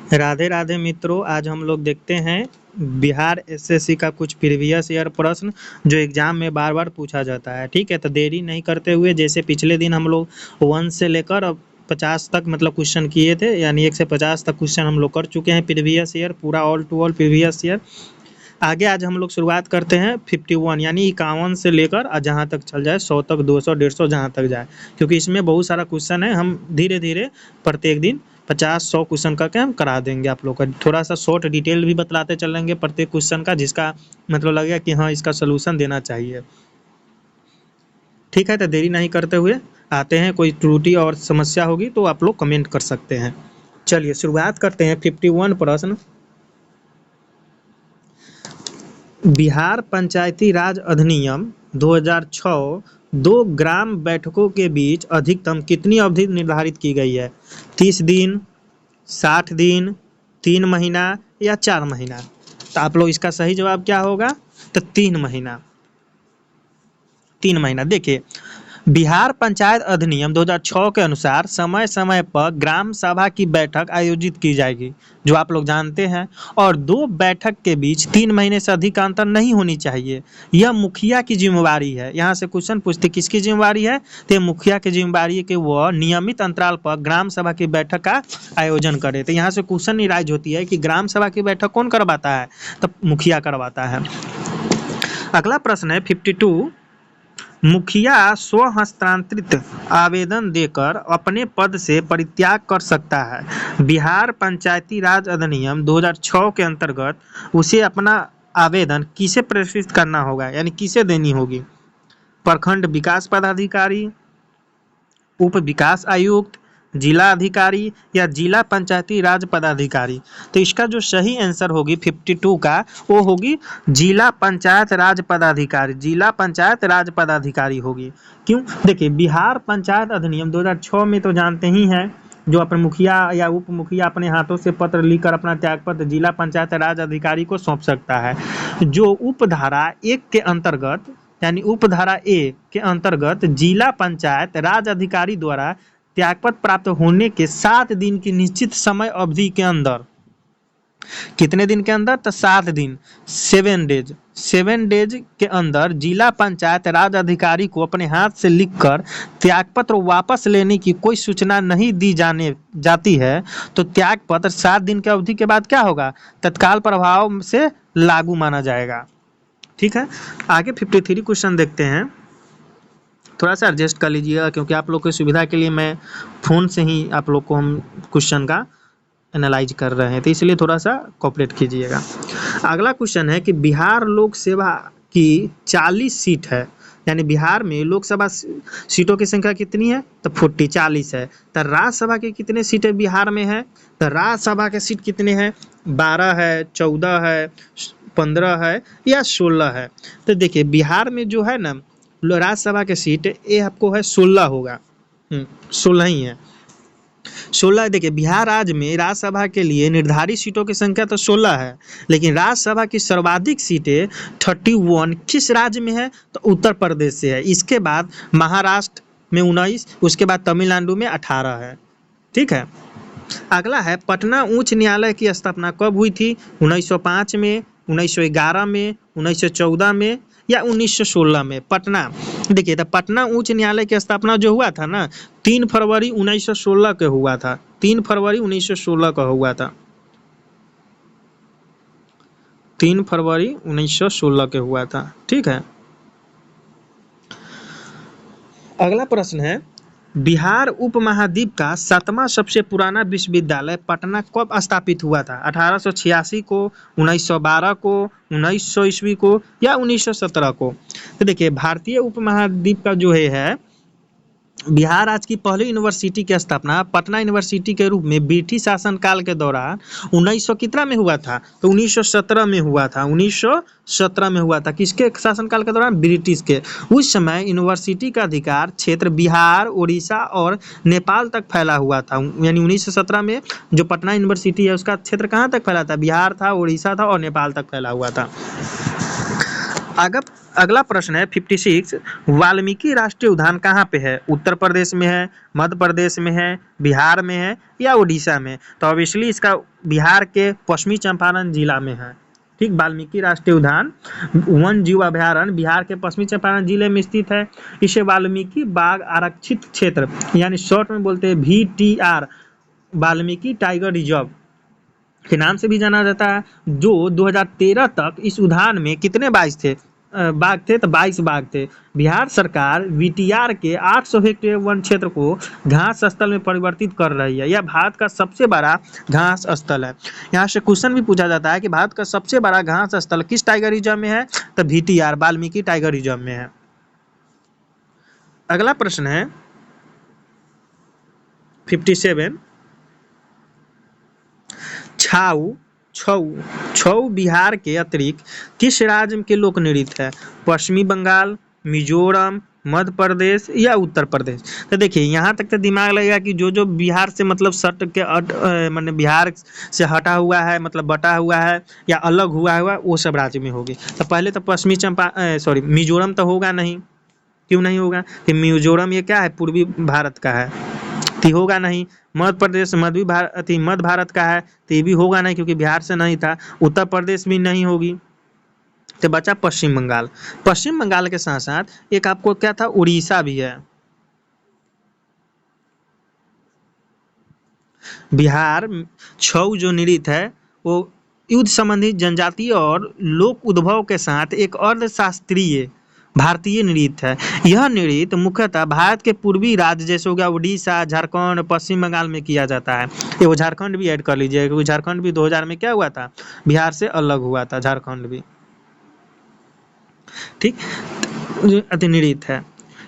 राधे राधे मित्रों, आज हम लोग देखते हैं बिहार एसएससी का कुछ प्रीवियस ईयर प्रश्न जो एग्जाम में बार बार पूछा जाता है। ठीक है, तो देरी नहीं करते हुए, जैसे पिछले दिन हम लोग 1 से लेकर अब 50 तक मतलब क्वेश्चन किए थे, यानी 1 से 50 तक क्वेश्चन हम लोग कर चुके हैं प्रीवियस ईयर, पूरा all to all previous year. आगे आज हम लोग शुरुआत करते हैं 51 यानी 51 से लेकर जहाँ तक चल जाए 100 तक, 200, 150 जहाँ तक जाए, क्योंकि इसमें बहुत सारा क्वेश्चन है। हम धीरे धीरे प्रत्येक दिन 50-100 क्वेश्चन करके हम करा देंगे आप लोग का। थोड़ा सा शॉर्ट डिटेल भी बतलाते चलेंगे प्रत्येक क्वेश्चन का, जिसका मतलब लगेगा कि हाँ इसका सोल्यूशन देना चाहिए। ठीक है, तो देरी नहीं करते हुए आते हैं। कोई त्रुटि और समस्या होगी तो आप लोग कमेंट कर सकते हैं। चलिए शुरुआत करते हैं 51 प्रश्न। बिहार पंचायती राज अधिनियम 2006 दो ग्राम बैठकों के बीच अधिकतम कितनी अवधि निर्धारित की गई है? 30 दिन, 60 दिन, 3 महीना या 4 महीना? तो आप लोग इसका सही जवाब क्या होगा? तो 3 महीना। 3 महीना। देखिए, बिहार पंचायत अधिनियम 2006 के अनुसार समय समय पर ग्राम सभा की बैठक आयोजित की जाएगी, जो आप लोग जानते हैं, और 2 बैठक के बीच 3 महीने से अधिक का अंतर नहीं होनी चाहिए। यह मुखिया की जिम्मेवारी है। यहाँ से क्वेश्चन पूछते किसकी जिम्मेवारी है? तो ये मुखिया की जिम्मेवारी है कि वह नियमित अंतराल पर ग्राम सभा की बैठक का आयोजन करे। तो यहाँ से क्वेश्चन राइज होती है कि ग्राम सभा की बैठक कौन करवाता है? तो मुखिया करवाता है। अगला प्रश्न है 52। मुखिया स्व हस्तांतरित आवेदन देकर अपने पद से परित्याग कर सकता है। बिहार पंचायती राज अधिनियम 2006 के अंतर्गत उसे अपना आवेदन किसे प्रेषित करना होगा, यानी किसे देनी होगी? प्रखंड विकास पदाधिकारी, उप विकास आयुक्त, जिला अधिकारी या जिला पंचायती राज पदाधिकारी? तो इसका जो सही आंसर होगी 52 का, वो होगी जिला पंचायत राज पदाधिकारी। जिला पंचायत राज पदाधिकारी होगी। क्यों? देखिए, बिहार पंचायत अधिनियम 2006 में तो जानते ही हैं, जो अपने मुखिया या उप मुखिया अपने हाथों से पत्र लिखकर अपना त्यागपत्र जिला पंचायत राज अधिकारी को सौंप सकता है। जो उपधारा 1 के अंतर्गत, यानी उपधारा ए के अंतर्गत जिला पंचायत राज अधिकारी द्वारा त्यागपत्र प्राप्त होने के 7 दिन की निश्चित समय अवधि के अंदर, कितने दिन के अंदर? तो 7 दिन, 7 डेज के अंदर जिला पंचायत राज अधिकारी को अपने हाथ से लिखकर त्यागपत्र वापस लेने की कोई सूचना नहीं दी जाती है, तो त्यागपत्र 7 दिन की अवधि के बाद क्या होगा? तत्काल प्रभाव से लागू माना जाएगा। ठीक है, आगे 53 क्वेश्चन देखते हैं। थोड़ा सा एडजस्ट कर लीजिएगा, क्योंकि आप लोग की सुविधा के लिए मैं फ़ोन से ही आप लोग को हम क्वेश्चन का एनालाइज कर रहे हैं, तो इसलिए थोड़ा सा कोऑपरेट कीजिएगा। अगला क्वेश्चन है कि बिहार लोक सेवा की 40 सीट है, यानी बिहार में लोकसभा सीटों की संख्या कितनी है? तो 40 है। तो राज्यसभा की कितने सीटें बिहार में है? तो राज्यसभा के सीट कितने हैं? 12 है, 14 है, 15 है या 16 है? तो देखिए, बिहार में जो है ना राज्यसभा के सीट, ये आपको है 16 होगा। 16 ही है। 16। देखिए, बिहार राज्य में राज्यसभा के लिए निर्धारित सीटों की संख्या तो 16 है, लेकिन राज्यसभा की सर्वाधिक सीटें 31 किस राज्य में है? तो उत्तर प्रदेश से है। इसके बाद महाराष्ट्र में 19, उसके बाद तमिलनाडु में 18 है। ठीक है, अगला है पटना उच्च न्यायालय की स्थापना कब हुई थी? 1905 में, 1911 में, 1914 में या 1916 में? पटना, देखिए, तो पटना उच्च न्यायालय की स्थापना जो हुआ था ना, 3 फरवरी 1916 के हुआ था। 3 फरवरी 1916 का हुआ था। 3 फरवरी 1916 के हुआ था। ठीक है, अगला प्रश्न है बिहार उपमहाद्वीप का 7वां सबसे पुराना विश्वविद्यालय पटना कब स्थापित हुआ था? 1886 को, 1912 को, 1900 ईस्वी को या 1917 को? तो देखिए, भारतीय उपमहाद्वीप का जो है बिहार राज्य की पहली यूनिवर्सिटी की स्थापना पटना यूनिवर्सिटी के रूप में ब्रिटिश शासनकाल के दौरान 1900 कितना में हुआ था? तो 1917 में हुआ था। 1917 में हुआ था। किसके शासनकाल के दौरान? ब्रिटिश के। उस समय यूनिवर्सिटी का अधिकार क्षेत्र बिहार, उड़ीसा और नेपाल तक फैला हुआ था। यानी 1917 में जो पटना यूनिवर्सिटी है उसका क्षेत्र कहाँ तक फैला था? बिहार था, उड़ीसा था और नेपाल तक फैला हुआ था। अगला अगला प्रश्न है 56, वाल्मीकि राष्ट्रीय उद्यान कहाँ पे है? उत्तर प्रदेश में है, मध्य प्रदेश में है, बिहार में है या उड़ीसा में? तो ऑब्वियसली इसका बिहार के पश्चिमी चंपारण जिला में है। ठीक, वाल्मीकि राष्ट्रीय उद्यान वन जीव अभयारण्य बिहार के पश्चिमी चंपारण जिले में स्थित है। इसे वाल्मीकि बाघ आरक्षित क्षेत्र यानी शॉर्ट में बोलते हैं VTR, वाल्मीकि टाइगर रिजर्व के नाम से भी जाना जाता है, जो 2013 तक इस उद्यान में कितने बाघ थे? तो 22 बाघ थे। बिहार सरकार VTR के 800 हेक्टेयर वन क्षेत्र को घास स्थल में परिवर्तित कर रही है। यह भारत का सबसे बड़ा घास स्थल है। यहाँ से क्वेश्चन भी पूछा जाता है कि भारत का सबसे बड़ा घास स्थल किस टाइगर रिजर्व में है? तो VTR, वाल्मीकि टाइगर रिजर्व में है। अगला प्रश्न है 57, छऊ बिहार के अतिरिक्त किस राज्य के लोक नृत्य है? पश्चिमी बंगाल, मिजोरम, मध्य प्रदेश या उत्तर प्रदेश? तो देखिए यहाँ तक तो दिमाग लगेगा कि जो बिहार से मतलब सट के मतलब बिहार से हटा हुआ है, मतलब बटा हुआ है या अलग हुआ वो सब राज्य में होगी। तो पहले तो मिजोरम तो होगा नहीं। क्यों नहीं होगा? कि मिजोरम ये क्या है? पूर्वी भारत का है, तो होगा नहीं। मध्य प्रदेश मध्य भारत का है, तो ये भी होगा नहीं क्योंकि बिहार से नहीं था। उत्तर प्रदेश भी नहीं होगी। तो बचा पश्चिम बंगाल। पश्चिम बंगाल के साथ साथ एक आपको क्या था? उड़ीसा भी है। बिहार छऊ जो नृत्य है वो युद्ध संबंधी जनजातीय और लोक उद्भव के साथ एक अर्धशास्त्रीय भारतीय नृत्य है। यह नृत्य मुख्यतः भारत के पूर्वी राज्य जैसे हो गया उड़ीसा, झारखंड, पश्चिम बंगाल में किया जाता है। ये झारखंड भी ऐड कर लीजिए क्योंकि झारखंड भी 2000 में क्या हुआ था? बिहार से अलग हुआ था झारखंड भी। ठीक, नृत्य है।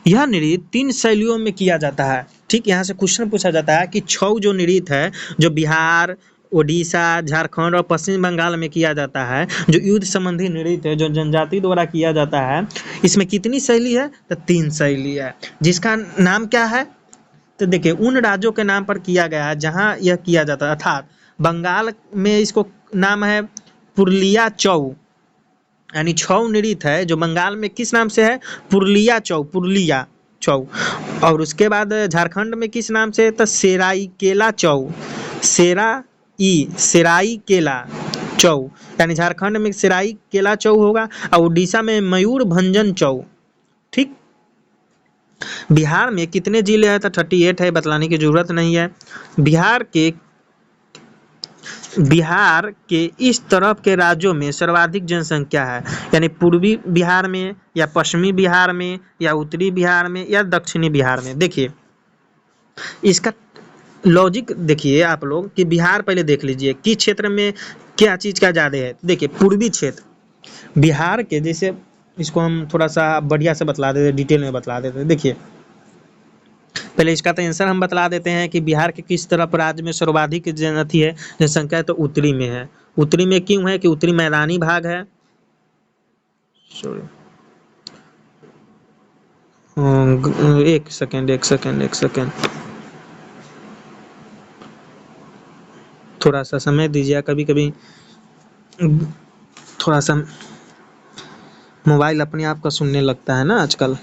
यह नृत्य 3 शैलियों में किया जाता है। ठीक, यहाँ से क्वेश्चन पूछा जाता है कि छऊ जो नृत्य है जो बिहार, ओडिशा, झारखंड और पश्चिम बंगाल में किया जाता है, जो युद्ध संबंधी नृत्य है जो जनजाति द्वारा किया जाता है, इसमें कितनी शैली है? तो 3 शैली है। जिसका नाम क्या है? तो देखिए उन राज्यों के नाम पर किया गया है जहाँ यह किया जाता है। अर्थात बंगाल में इसको नाम है पुरलिया चऊ, यानी छऊ नृत्य है जो बंगाल में किस नाम से है? पुरलिया चऊ। और उसके बाद झारखंड में किस नाम से है? तो सेराइकेला चऊ, सेराइकेला चऊ, यानी झारखंड में सेराइकेला चऊ होगा और उड़ीसा में मयूर भंजन चऊ। ठीक, बिहार में कितने जिले हैं? तो 38 है, बतलाने की जरूरत नहीं है। बिहार के इस तरफ के राज्यों में सर्वाधिक जनसंख्या है, यानी पूर्वी बिहार में या पश्चिमी बिहार में या उत्तरी बिहार में या दक्षिणी बिहार में। देखिए इसका लॉजिक देखिए आप लोग कि बिहार पहले देख लीजिए किस क्षेत्र में क्या चीज़ का ज़्यादा है। देखिए पूर्वी क्षेत्र बिहार के, जैसे इसको हम थोड़ा सा बढ़िया से बतला देते, डिटेल में बतला देते। देखिए पहले इसका तो आंसर हम बतला देते हैं कि बिहार के किस तरफ राज्य में सर्वाधिक जनसंख्या है, तो उत्तरी में है। उत्तरी में क्यों है? कि उत्तरी मैदानी भाग है। एक सेकेंड, थोड़ा सा समय दीजिए। कभी कभी थोड़ा सा मोबाइल अपने आप का सुनने लगता है ना आजकल।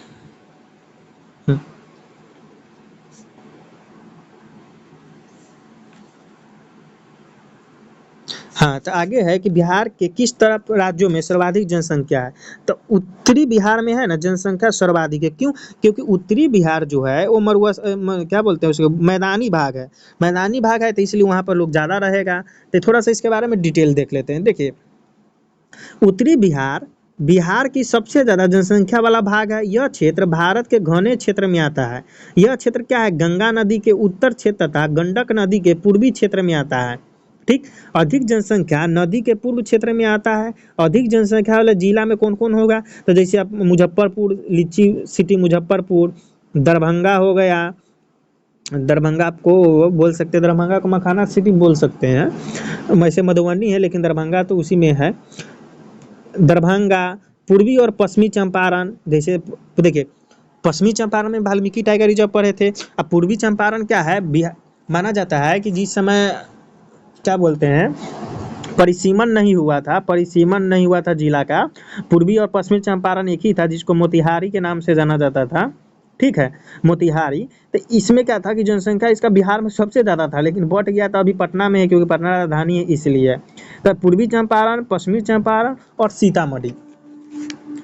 हाँ, तो आगे है कि बिहार के किस तरफ राज्यों में सर्वाधिक जनसंख्या है? तो उत्तरी बिहार में है ना जनसंख्या सर्वाधिक है। क्यों? क्योंकि उत्तरी बिहार जो है वो क्या बोलते हैं उसको, मैदानी भाग है। मैदानी भाग है तो इसलिए वहाँ पर लोग ज़्यादा रहेगा। तो थोड़ा सा इसके बारे में डिटेल देख लेते हैं। देखिए उत्तरी बिहार की सबसे ज़्यादा जनसंख्या वाला भाग है। यह क्षेत्र भारत के घने क्षेत्र में आता है। यह क्षेत्र क्या है? गंगा नदी के उत्तर क्षेत्र तथा गंडक नदी के पूर्वी क्षेत्र में आता है। ठीक, अधिक जनसंख्या नदी के पूर्व क्षेत्र में आता है। अधिक जनसंख्या वाले जिला में कौन कौन होगा? तो जैसे आप मुजफ्फरपुर, लीची सिटी मुजफ्फरपुर, दरभंगा हो गया, दरभंगा आपको बोल सकते हैं, दरभंगा को मखाना सिटी बोल सकते हैं। वैसे मधुबनी है लेकिन दरभंगा तो उसी में है। दरभंगा, पूर्वी और पश्चिमी चंपारण, जैसे देखिए पश्चिमी चंपारण में वाल्मीकि टाइगर रिजर्व पड़े थे। अब पूर्वी चंपारण क्या है? माना जाता है कि जिस समय क्या बोलते हैं परिसीमन नहीं हुआ था जिला का। पूर्वी और पश्चिमी चंपारण एक ही था, जिसको मोतिहारी के नाम से जाना जाता था। ठीक है, मोतिहारी। तो इसमें क्या था कि जनसंख्या इसका बिहार में सबसे ज़्यादा था, लेकिन बट गया था, अभी पटना में है क्योंकि पटना राजधानी है इसलिए। तो पूर्वी चंपारण, पश्चिमी चंपारण और सीतामढ़ी।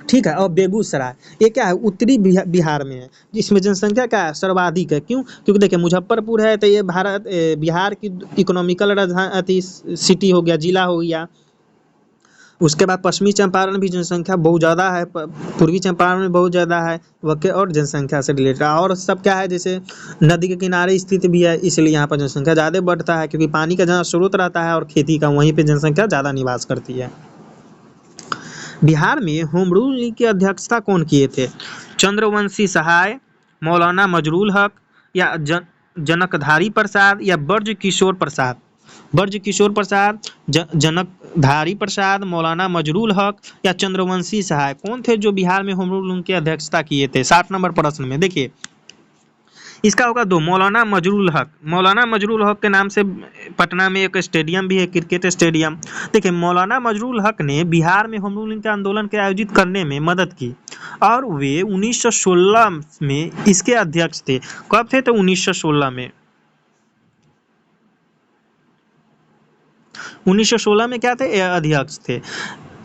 ठीक है, और बेगूसराय ये क्या है, उत्तरी बिहार में है, जिसमें जनसंख्या क्या है, सर्वाधिक है। क्यों? क्योंकि देखिए मुजफ्फरपुर है तो ये बिहार की इकोनॉमिकल राजधानी सिटी हो गया, जिला हो गया। उसके बाद पश्चिमी चंपारण भी जनसंख्या बहुत ज़्यादा है, पूर्वी चंपारण में बहुत ज़्यादा है वह और जनसंख्या से रिलेटेड। और सब क्या है, जैसे नदी के किनारे स्थित भी है, इसलिए यहाँ पर जनसंख्या ज़्यादा बढ़ता है, क्योंकि पानी का जहाँ स्रोत रहता है और खेती का, वहीं पे जनसंख्या ज़्यादा निवास करती है। बिहार में होम रूल की अध्यक्षता कौन किए थे? चंद्रवंशी सहाय, मौलाना मजरूल हक, या जनकधारी प्रसाद, या ब्रज किशोर प्रसाद? ब्रज किशोर प्रसाद, जनकधारी प्रसाद, मौलाना मजरूल हक, या चंद्रवंशी सहाय कौन थे जो बिहार में होम रूल की अध्यक्षता किए थे? 60 नंबर प्रश्न में देखिए इसका होगा 2, मौलाना मजरूल हक। मौलाना मजरूल हक के नाम से पटना में एक स्टेडियम भी है, क्रिकेट स्टेडियम। देखिए मौलाना मजरूल हक ने बिहार में होम रूलिंग के आंदोलन के आयोजित करने में मदद की, और वे 1916 में इसके अध्यक्ष थे। कब थे? तो 1916 में। 1916 में क्या थे? अध्यक्ष थे।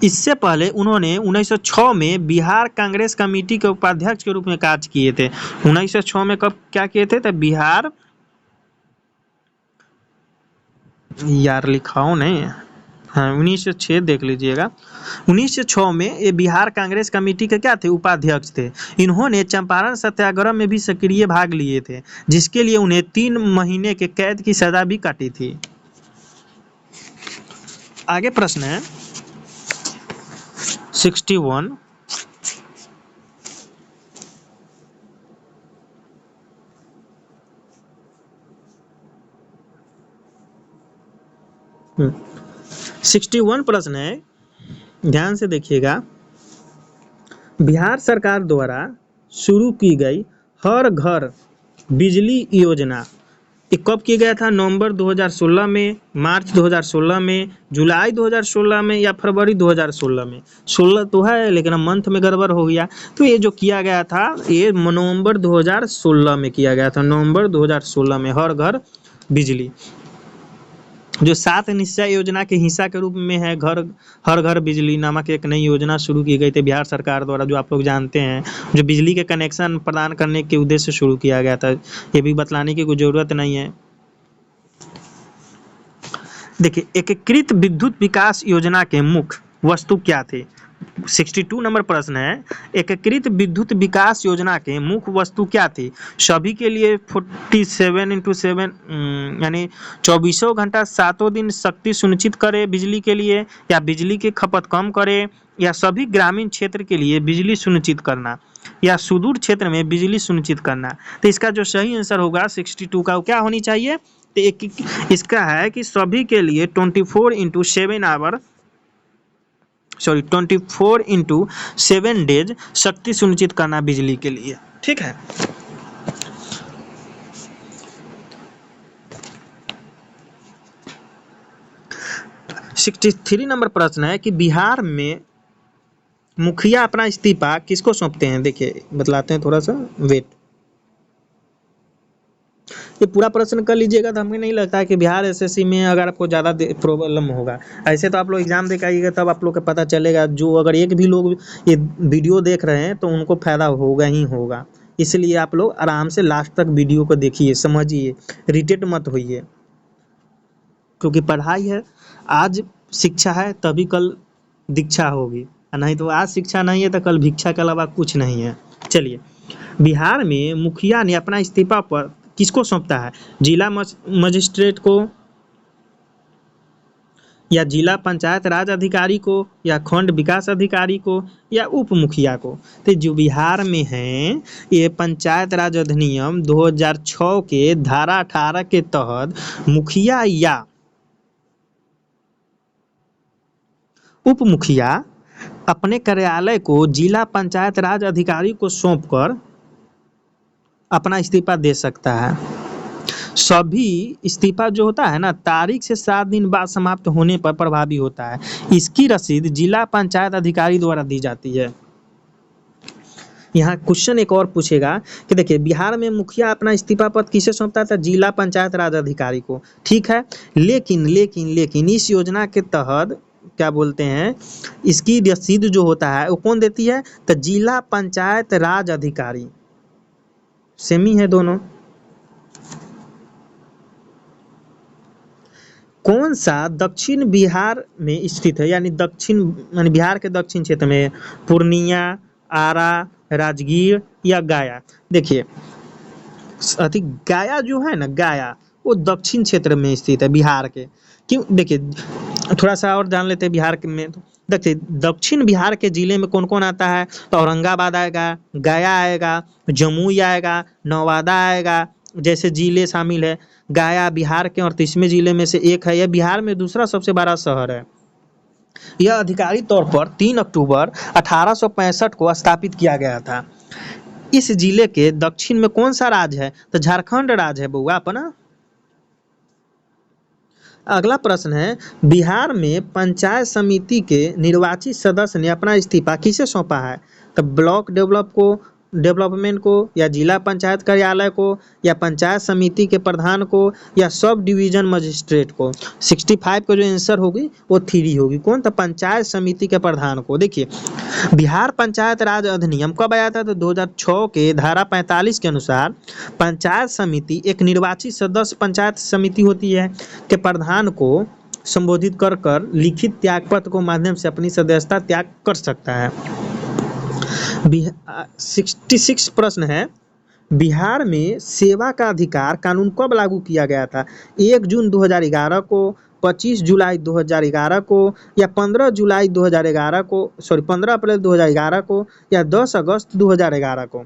इससे पहले उन्होंने 1906 में बिहार कांग्रेस कमेटी के उपाध्यक्ष के रूप में कार्य किए थे। 1906 में कब क्या किए थे? तो बिहार, यार लिखाओ नहीं, हाँ 1906 देख लीजिएगा। 1906 में ये बिहार कांग्रेस कमेटी के क्या थे? उपाध्यक्ष थे। इन्होंने चंपारण सत्याग्रह में भी सक्रिय भाग लिए थे, जिसके लिए उन्हें 3 महीने के कैद की सजा भी काटी थी। आगे प्रश्न है 61। हम्म 61 प्रश्न है, ध्यान से देखिएगा। बिहार सरकार द्वारा शुरू की गई हर घर बिजली योजना ये कब किया गया था? नवंबर 2016 में, मार्च 2016 में, जुलाई 2016 में, या फरवरी 2016 में? 16 तो है लेकिन अब मंथ में गड़बड़ हो गया। तो ये जो किया गया था ये नवंबर 2016 में किया गया था। नवंबर 2016 में हर घर बिजली, जो 7 निश्चय योजना के हिस्सा के रूप में है, हर घर बिजली नामक एक नई योजना शुरू की गई थी बिहार सरकार द्वारा, जो आप लोग जानते हैं, जो बिजली के कनेक्शन प्रदान करने के उद्देश्य से शुरू किया गया था। ये भी बतलाने की कोई ज़रूरत नहीं है। देखिए एकीकृत विद्युत विकास योजना के मुख्य वस्तु क्या थे? 62 नंबर प्रश्न है, एकीकृत विद्युत विकास योजना के मुख्य वस्तु क्या थी? सभी के लिए 47x7 यानी 24 घंटा 7 दिन शक्ति सुनिश्चित करे बिजली के लिए, या बिजली की खपत कम करे, या सभी ग्रामीण क्षेत्र के लिए बिजली सुनिश्चित करना, या सुदूर क्षेत्र में बिजली सुनिश्चित करना? तो इसका जो सही आंसर होगा 62 का, क्या होनी चाहिए? तो इसका है कि सभी के लिए 24x7 डेज शक्ति सुनिश्चित करना बिजली के लिए। ठीक है, सिक्सटी 63 नंबर प्रश्न है कि बिहार में मुखिया अपना इस्तीफा किसको सौंपते हैं? देखिए बतलाते हैं, थोड़ा सा वेट, ये पूरा प्रश्न कर लीजिएगा तो हमें नहीं लगता है कि बिहार एसएससी में अगर आपको ज़्यादा प्रॉब्लम होगा। ऐसे तो आप लोग एग्जाम दे के आइएगा तब आप लोग को पता चलेगा। जो अगर एक भी लोग ये वीडियो देख रहे हैं तो उनको फ़ायदा होगा ही होगा। इसलिए आप लोग आराम से लास्ट तक वीडियो को देखिए, समझिए, इरिटेट मत होइए, क्योंकि पढ़ाई है, आज शिक्षा है तभी कल दीक्षा होगी, नहीं तो आज शिक्षा नहीं है तो कल भिक्षा के अलावा कुछ नहीं है। चलिए, बिहार में मुखिया ने अपना इस्तीफा पर किसको सौंपता है? जिला मजिस्ट्रेट को, या जिला पंचायत राज अधिकारी को, या खंड विकास अधिकारी को, या उप मुखिया को? तो जो बिहार में है ये पंचायत राज अधिनियम 2006 के धारा 18 के तहत मुखिया या उप मुखिया अपने कार्यालय को जिला पंचायत राज अधिकारी को सौंपकर अपना इस्तीफा दे सकता है। सभी इस्तीफा जो होता है ना तारीख से 7 दिन बाद समाप्त होने पर प्रभावी होता है। इसकी रसीद जिला पंचायत अधिकारी द्वारा दी जाती है। यहाँ क्वेश्चन एक और पूछेगा कि देखिए बिहार में मुखिया अपना इस्तीफा पद किसे सौंपता था? जिला पंचायत राज अधिकारी को। ठीक है, लेकिन लेकिन लेकिन इस योजना के तहत क्या बोलते हैं, इसकी रसीद जो होता है वो कौन देती है? तो जिला पंचायत राज अधिकारी। सेम ही है दोनों। कौन सा दक्षिण बिहार में स्थित है, यानी दक्षिण यानी बिहार के दक्षिण क्षेत्र में? पूर्णिया, आरा, राजगीर या गया? देखिए अति गया जो है ना, गया वो दक्षिण क्षेत्र में स्थित है बिहार के। क्यों? देखिए थोड़ा सा और जान लेते हैं बिहार के में। तो देखिए दक्षिण बिहार के जिले में कौन कौन आता है? तो औरंगाबाद आएगा, गया आएगा, जमुई आएगा, नवादा आएगा, जैसे जिले शामिल है। गया बिहार के 38वें जिले में से एक है। यह बिहार में दूसरा सबसे बड़ा शहर है। यह आधिकारिक तौर पर 3 अक्टूबर 1865 को स्थापित किया गया था। इस जिले के दक्षिण में कौन सा राज्य है? तो झारखंड राज्य है बउआ अपना। अगला प्रश्न है, बिहार में पंचायत समिति के निर्वाचित सदस्य ने अपना इस्तीफा किसे सौंपा है? तो ब्लॉक डेवलपमेंट को, या जिला पंचायत कार्यालय को, या पंचायत समिति के प्रधान को, या सब डिवीजन मजिस्ट्रेट को। 65 का जो आंसर होगी वो 3 होगी। कौन? तो पंचायत समिति के प्रधान को। देखिए बिहार पंचायत राज अधिनियम कब आया था? तो 2006 के धारा 45 के अनुसार पंचायत समिति एक निर्वाचित सदस्य पंचायत समिति होती है के प्रधान को संबोधित कर कर लिखित त्यागपत्र को माध्यम से अपनी सदस्यता त्याग कर सकता है। 66 प्रश्न है, बिहार में सेवा का अधिकार कानून कब लागू किया गया था? 1 जून 2011 को, 25 जुलाई 2011 को, या 15 जुलाई 2011 को, 15 अप्रैल 2011 को, या 10 अगस्त 2011 को।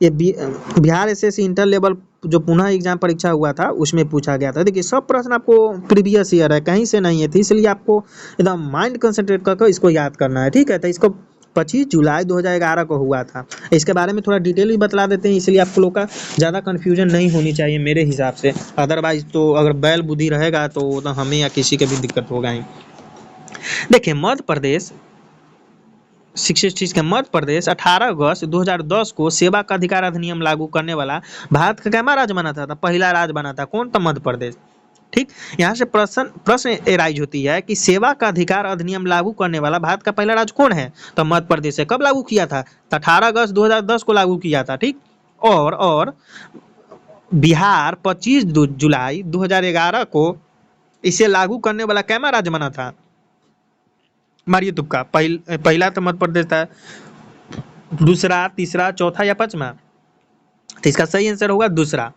ये बिहार एसएससी इंटर लेवल जो पुनः एग्जाम परीक्षा हुआ था उसमें पूछा गया था। देखिए सब प्रश्न आपको प्रीवियस ईयर है, कहीं से नहीं है, तो इसलिए आपको एकदम माइंड कंसंट्रेट करके इसको याद करना है। ठीक है, तो इसको 25 जुलाई 2011 को हुआ था। इसके बारे में थोड़ा डिटेल भी बतला देते हैं, इसलिए आप लोग का ज़्यादा कन्फ्यूजन नहीं होनी चाहिए मेरे हिसाब से। अदरवाइज तो अगर बैल बुद्धि रहेगा तो हमें या किसी के भी दिक्कत होगा ही। देखिए मध्य प्रदेश 66 का मध्य प्रदेश 18 अगस्त 2010 को सेवा का अधिकार अधिनियम लागू करने वाला भारत का कैमा राज्य बना था? पहला राज्य बना था। कौन? तो मध्य प्रदेश। ठीक, यहाँ से प्रश्न एराइज होती है कि सेवा का अधिकार अधिनियम लागू करने वाला भारत का पहला राज्य कौन है? तो मध्य प्रदेश है। कब लागू किया था? तो 18 अगस्त 2010 को लागू किया था। ठीक, और बिहार 25 जुलाई 2011 को इसे लागू करने वाला कैमा राज्य बना था? मारिए तुक्का। पहला तो मध्य प्रदेश था, दूसरा, तीसरा, चौथा या पांचवा? तो इसका सही आंसर होगा दूसरा।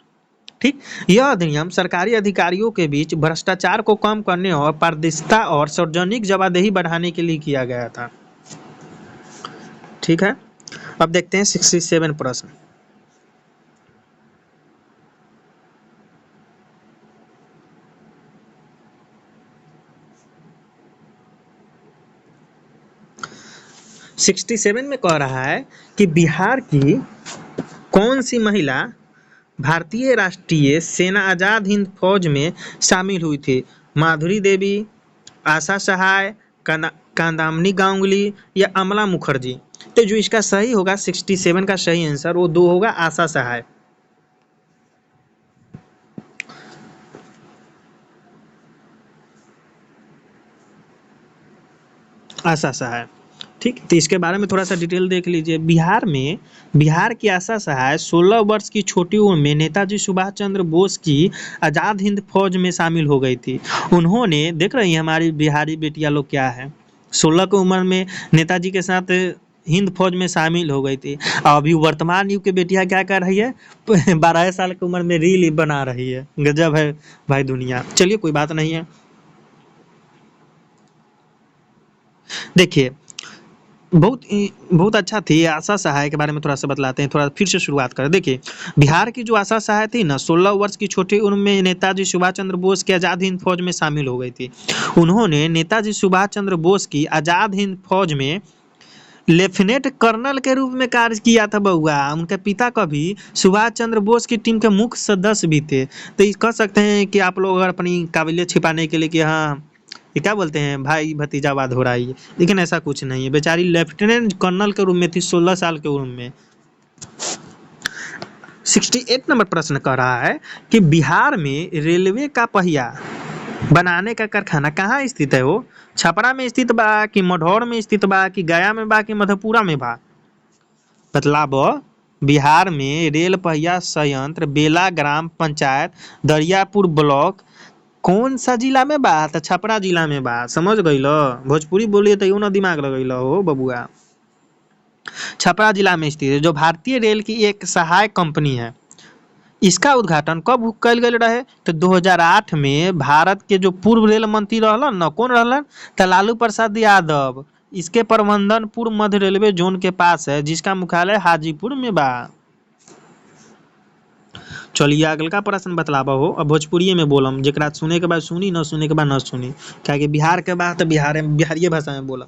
ठीक, यह अधिनियम सरकारी अधिकारियों के बीच भ्रष्टाचार को कम करने और पारदर्शिता और सार्वजनिक जवाबदेही बढ़ाने के लिए किया गया था। ठीक है, अब देखते हैं 67 प्रश्न। सिक्सटी सेवन में कह रहा है कि बिहार की कौन सी महिला भारतीय राष्ट्रीय सेना आजाद हिंद फौज में शामिल हुई थी? माधुरी देवी, आशा सहाय, कादाम्नी गांगुली या अमला मुखर्जी? तो जो इसका सही होगा 67 का सही आंसर वो 2 होगा, आशा सहाय। आशा सहाय। ठीक, तो इसके बारे में थोड़ा सा डिटेल देख लीजिए। बिहार की आशा सहाय 16 वर्ष की छोटी उम्र में नेताजी सुभाष चंद्र बोस की आज़ाद हिंद फौज में शामिल हो गई थी। उन्होंने, देख रही हैं हमारी बिहारी बेटियां लोग क्या है, 16 की उम्र में नेताजी के साथ हिंद फौज में शामिल हो गई थी। अभी वर्तमान युग की बेटियां क्या कर रही है? 12 साल की उम्र में रील बना रही है। गजब है भाई दुनिया। चलिए कोई बात नहीं है। देखिए बहुत अच्छा थी। आशा सहाय के बारे में थोड़ा सा बतलाते हैं, थोड़ा फिर से शुरुआत करें। देखिए बिहार की जो आशा सहाय थी ना, 16 वर्ष की छोटी उम्र में नेताजी सुभाष चंद्र बोस की आज़ाद हिंद फौज में शामिल हो गई थी। उन्होंने नेताजी सुभाष चंद्र बोस की आज़ाद हिंद फौज में लेफ्टिनेंट कर्नल के रूप में कार्य किया था बउआ। उनके पिता कभी सुभाष चंद्र बोस की टीम के मुख्य सदस्य भी थे। तो ये कह सकते हैं कि आप लोग अगर अपनी काबिलियत छिपाने के लिए कि हाँ ये क्या बोलते हैं भाई भतीजावाद हो रहा है ये, लेकिन ऐसा कुछ नहीं है। बेचारी लेफ्टिनेंट कर्नल के रूप में थी 16 साल के उम्र में। 68 नंबर प्रश्न कह रहा है कि बिहार में रेलवे का पहिया बनाने का कारखाना कहाँ स्थित है वो? छपरा में स्थित बा कि मढ़ौर में स्थित बा कि गया में बा कि मधेपुरा में बा? बतलाब। बिहार में रेल पहिया संयंत्र बेला ग्राम पंचायत दरियापुर ब्लॉक कौन सा जिला में बा? तो छपरा जिला में बा। समझ गइल? भोजपुरी बोलिए तो ना दिमाग लगइल हो बबुआ। छपरा जिला में स्थित है, जो भारतीय रेल की एक सहायक कंपनी है। इसका उद्घाटन कब कल गए रहे? तो 2008 में भारत के जो पूर्व रेल मंत्री रहलन न, कौन रहलन? तो लालू प्रसाद यादव। इसके प्रबंधन पूर्व मध्य रेलवे जोन के पास है, जिसका मुख्यालय हाजीपुर में बा। चलिए अगल का प्रश्न बतलाबा हो। अब भोजपुरी में बोलम, जरा सुने के बाद सुनी, न सुने के बाद न सुनी, क्या कि बिहार के बाद तो बिहारी भाषा में बोलम।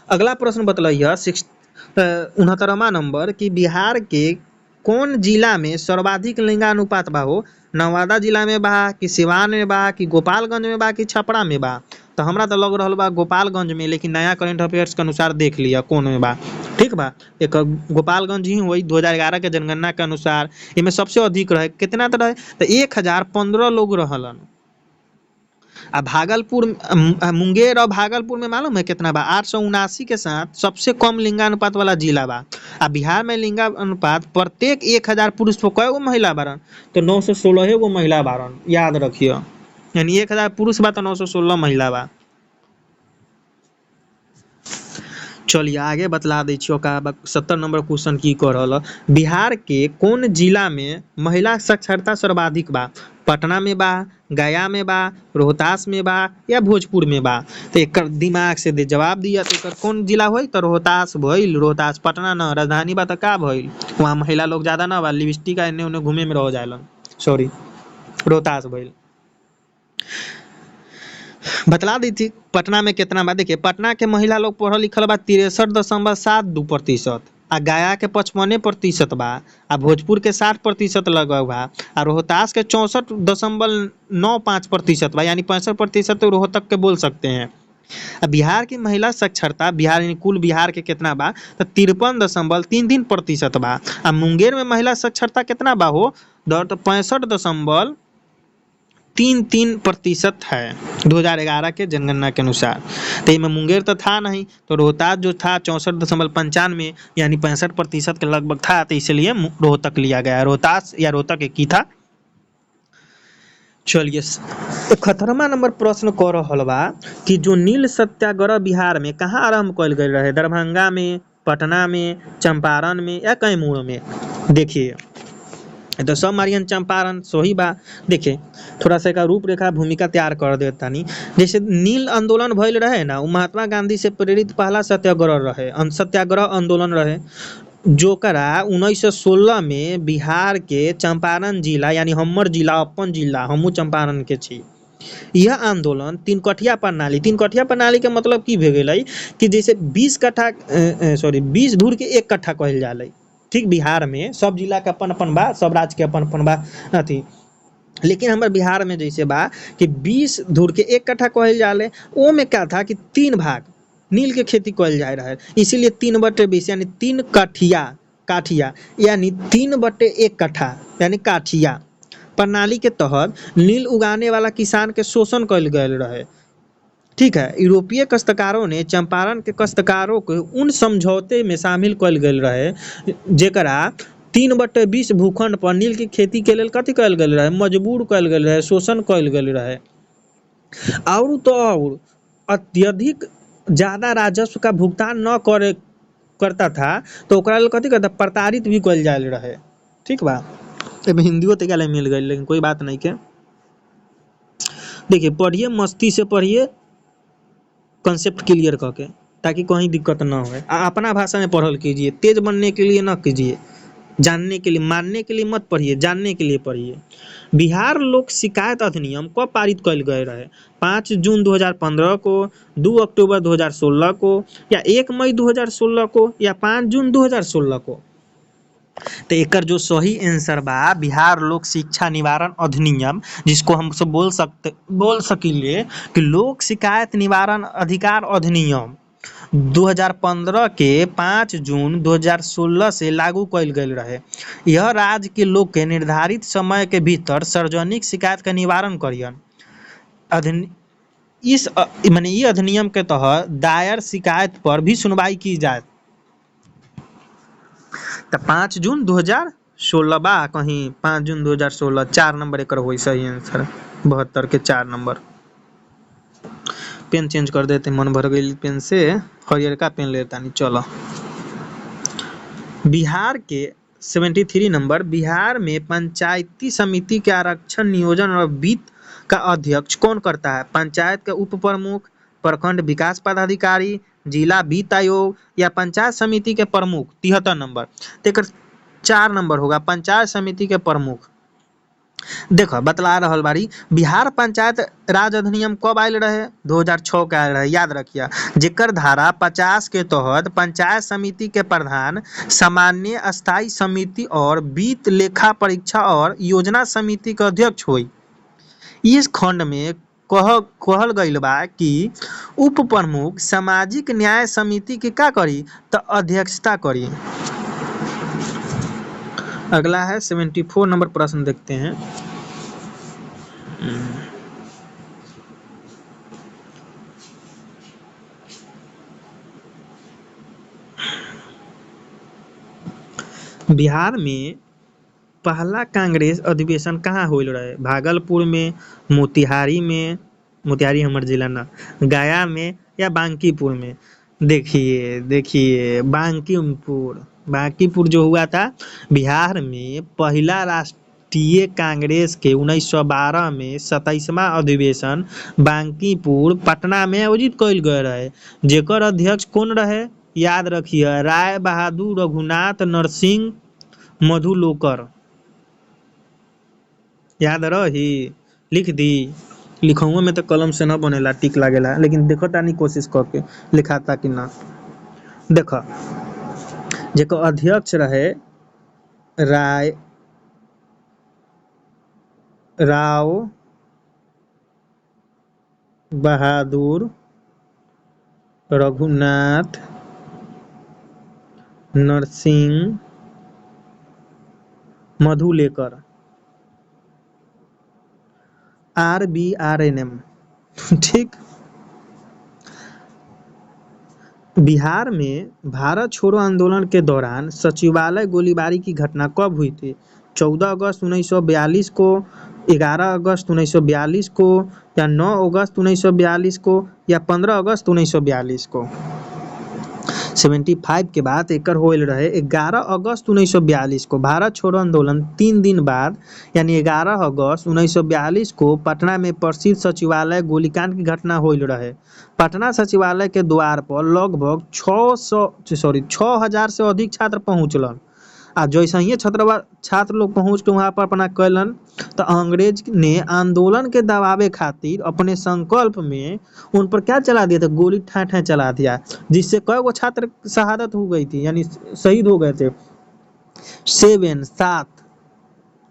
अगला प्रश्न बतलाइए 69वां नंबर कि बिहार के कौन जिला में सर्वाधिक लिंगानुपात बा हो? नवादा जिला में बा कि सिवान में बा कि गोपालगंज में बा कि छपरा में बा? तो हमरा तो लग रहा बा गोपालगंज में, लेकिन नया करंट अफेयर्स के अनुसार देख लिया कौन में बा। ठीक बा, एक गोपालगंज ही हुई। 2011 के जनगणना के अनुसार इनमें सबसे अधिक रहे, कितना तो रहे? तो 1015 लोग रहलन। आ भागलपुर मुंगेर और भागलपुर में मालूम है कितना बा? 879 के साथ सबसे कम लिंगानुपात वाला जिला बा। आ बिहार में लिंगानुपात प्रत्येक 1000 पुरुष पर कई गो महिला बारन? तो 916 गो महिला बारन, याद रखिए। यानी 1000 पुरुष बा तो 916 महिला बा। चलिए आगे बतला दी छियो का 70 नंबर क्वेश्चन की कर रहा। बिहार के कौन जिला में महिला साक्षरता सर्वाधिक बा? पटना में बा, गया में बा, रोहतास में बा या भोजपुर में बा? तो एक दिमाग से दे जवाब दिया। तो एक कौन जिला होई? तो रोहतास भइल। रोहतास पटना न राजधानी बा तो का भइल? वहाँ महिला लोग ज्यादा ना बा, लिपस्टिक एने ओने घूमे में रह जालन। सॉरी, रोहतास भइल। बतला दी थी पटना में कितना बा। देखिए पटना के महिला लोग पढ़ल लिखल बा 63.72%, आ गया के 55% बा, आ भोजपुर के 60% लगभग बा, आ रोहतास के 64.95% बा, यानी 65% तो रोहतक के बोल सकते हैं। बिहार की महिला साक्षरता बिहार यानी कुल बिहार के कितना बा? तो 53.33% बा। आ मुंगेर में महिला साक्षरता कितना बा हो? तो 65.33% है 2011 के जनगणना के अनुसार। तो इसमें मुंगेर तो था नहीं, तो रोहतास जो था 64.95 यानी 65% के लगभग था, तो इसलिए रोहतक लिया गया। रोहतास या रोहतक एक ही था। चलिए 71वां नंबर प्रश्न कह रहल बा कि जो नील सत्याग्रह बिहार में कहाँ आरंभ कल गई रहे? दरभंगा में, पटना में, चंपारण में या कैमूर में? देखिए तो सब मारियन चंपारण सही बा। देखिए थोड़ा सा का रूपरेखा भूमिका तैयार कर देता नहीं। जैसे नील आंदोलन भइल रहे ना, वो महात्मा गांधी से प्रेरित पहला सत्याग्रह रहे, सत्याग्रह आंदोलन रहे, जोकरा 1916 में बिहार के चंपारण जिला यानी हमर जिला, अपन जिला, हमू चंपारण के छी। यह आंदोलन तीन कठिया प्रणाली के मतलब की भे गेलै कि जैसे 20 धूर के 1 कट्ठा कहल जाले। ठीक, बिहार में सब जिला के अपन अपन बा, सब राज्य के अपन अपन बा अथी, लेकिन हमारे बिहार में जैसे बा कि 20 धूर के 1 कट्ठा कहल जाले। ओ में क्या था कि 3 भाग नील के खेती कहल जाए रहे, इसीलिए 3/20 यानी 3 काठिया यानी 3/1 कट्ठा यानी काठिया प्रणाली के तहत नील उगाने वाला किसान के शोषण कल गए रहे। ठीक है, यूरोपीय काश्तकारों ने चंपारण के काश्तकारों को उन समझौते में शामिल कल गए रहे जेकरा 3/20 भूखंड पर नील की खेती के लिए कथी कल गए रहे? मजबूर कल गए रहे, शोषण कल गए रहे। और तो और अत्यधिक ज्यादा राजस्व का भुगतान न करता था तो ओकरा लिए कथी करता? प्रताड़ित भी कल जाए रहे। ठीक बा, हिंदियों तक मिल गई, लेकिन कोई बात नहीं के। देखिए पढ़िए, मस्ती से पढ़िए, कंसेप्ट क्लियर करके, ताकि कहीं दिक्कत ना हो। अपना भाषा में पढ़ल कीजिए, तेज बनने के लिए ना कीजिए, जानने के लिए, मानने के लिए मत पढ़िए, जानने के लिए पढ़िए। बिहार लोक शिकायत अधिनियम कब पारित कइल गए रहे? 5 जून 2015 को, 2 अक्टूबर 2016 को, या 1 मई 2016 को, या 5 जून 2016 को? तो एकर जो सही आंसर बा बिहार लोक शिक्षा निवारण अधिनियम, जिसको हम सब बोल सकिले कि लोक शिकायत निवारण अधिकार अधिनियम 2015 के 5 जून 2016 से लागू कइल गइल रहे। यह राज्य के लोग के निर्धारित समय के भीतर सार्वजनिक शिकायत का निवारण करियन। माने ई अधिनियम के तहत दायर शिकायत पर भी सुनवाई की जाए। तो 5 जून 2016 बा कहीं 5 जून 2016 4 नंबर एकर होई सही आंसर 72 के 4 नंबर। पेन चेंज कर देते, मन भर गई पेन से, हरियरका पेन लेता नहीं। चलो बिहार के 73 नंबर, बिहार में पंचायती समिति के आरक्षण नियोजन और वित्त का अध्यक्ष कौन करता है? पंचायत के उप प्रमुख, प्रखंड विकास पदाधिकारी, जिला वित्त आयोग, या पंचायत समिति के प्रमुख? 73 नंबर। तो 4 नंबर होगा पंचायत समिति के प्रमुख। देखो बतला रहल बारी, बिहार पंचायत राज अधिनियम कब आयल रहे? 2006 के आयल रहे, याद रखिए। जेकर धारा 50 के तहत पंचायत समिति के प्रधान सामान्य स्थायी समिति और वित्त लेखा परीक्षा और योजना समिति के अध्यक्ष हुई। इस खंड में कहल गइल बा कि उप प्रमुख सामाजिक न्याय समिति के का करी? तो अध्यक्षता करी। अगला है 74 नंबर प्रश्न, देखते हैं। बिहार में पहला कांग्रेस अधिवेशन कहाँ होल रहे? भागलपुर में, मोतिहारी हमर जिला ना, गया में, या बांकीपुर में? देखिए बांकीपुर जो हुआ था। बिहार में पहला राष्ट्रीय कांग्रेस के 1912 में 27वां अधिवेशन बांकीपुर पटना में आयोजित कइल गए रहे। जेकर अध्यक्ष कौन रहे? याद रखिए, राय बहादुर रघुनाथ नरसिंह मधुलोकर। याद रही, लिख दी। लिखौओ में तो कलम से न बनेला, टिक लागेला, लेकिन देखो तानी कोशिश करके लिखाता कि ना। देखो जेको अध्यक्ष रहे राव बहादुर रघुनाथ नरसिंह मधुलेकर, RBRNM। ठीक। बिहार में भारत छोड़ो आंदोलन के दौरान सचिवालय गोलीबारी की घटना कब हुई थी? 14 अगस्त 1942 को, 11 अगस्त 1942 को, या 9 अगस्त 1942 को, या 15 अगस्त 1942 को? 75 के बाद एकर होल रहे 11 अगस्त 1942 को। भारत छोड़ो आंदोलन 3 दिन बाद यानी 11 अगस्त 1942 को पटना में प्रसिद्ध सचिवालय गोलीकांड की घटना होल रहे। पटना सचिवालय के द्वार पर लगभग 6000 से अधिक छात्र पहुंचलन। आ जैसे ही छात्र लोग पहुंच के वहां पर अपना कैलन, तो अंग्रेज ने आंदोलन के दबावे खातिर अपने संकल्प में उन पर क्या चला दिया था? गोली ठा चला दिया, जिससे कई गो छात्र शहादत हो गई थी, यानी शहीद हो गए थे।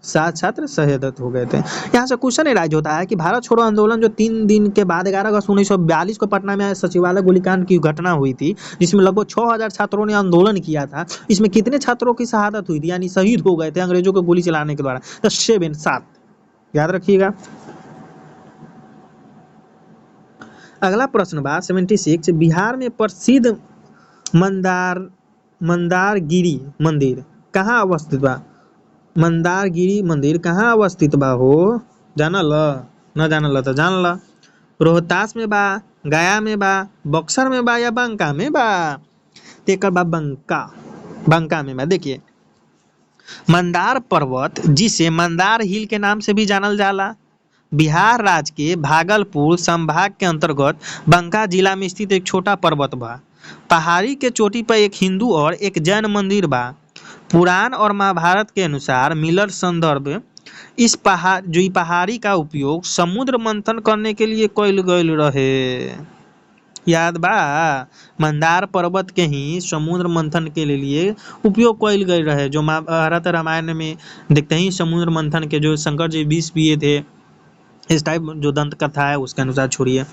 7 छात्र शहादत हो गए थे। यहाँ से क्वेश्चन राइज होता है कि भारत छोड़ो आंदोलन जो 3 दिन के बाद 11 अगस्त 1942 को पटना में सचिवालय गोलीकांड की घटना हुई थी, जिसमें लगभग 6000 छात्रों ने आंदोलन किया था, इसमें कितने छात्रों की शहादत हुई थी, यानी शहीद हो गए थे अंग्रेजों को गोली चलाने के द्वारा? तो 7 याद रखिएगा। अगला प्रश्न बा 76, बिहार में प्रसिद्ध मंदारगिरी मंदिर कहाँ अवस्थित बा? मंदारगिरी मंदिर कहाँ अवस्थित बा हो? जानल? न जानल तो जान ल। रोहतास में बा, गया में बा, बक्सर में बा, या बांका में बा? तेकर बा बांका में बा। देखिए मंदार पर्वत, जिसे मंदार हिल के नाम से भी जानल जाला, बिहार राज्य के भागलपुर संभाग के अंतर्गत बांका जिला में स्थित एक छोटा पर्वत बा। पहाड़ी के चोटी पर एक हिंदू और एक जैन मंदिर बा। पुराण और महाभारत के अनुसार मिलर संदर्भ इस पहाड़ी का उपयोग समुद्र मंथन करने के लिए कइल गइल रहे। याद बा? मंदार पर्वत के ही समुद्र मंथन के लिए उपयोग कइल गइल रहे, जो महाभारत रामायण में देखते ही समुद्र मंथन के जो शंकर जी विष पिए थे, इस टाइप जो दंत कथा है उसके अनुसार छोड़िए।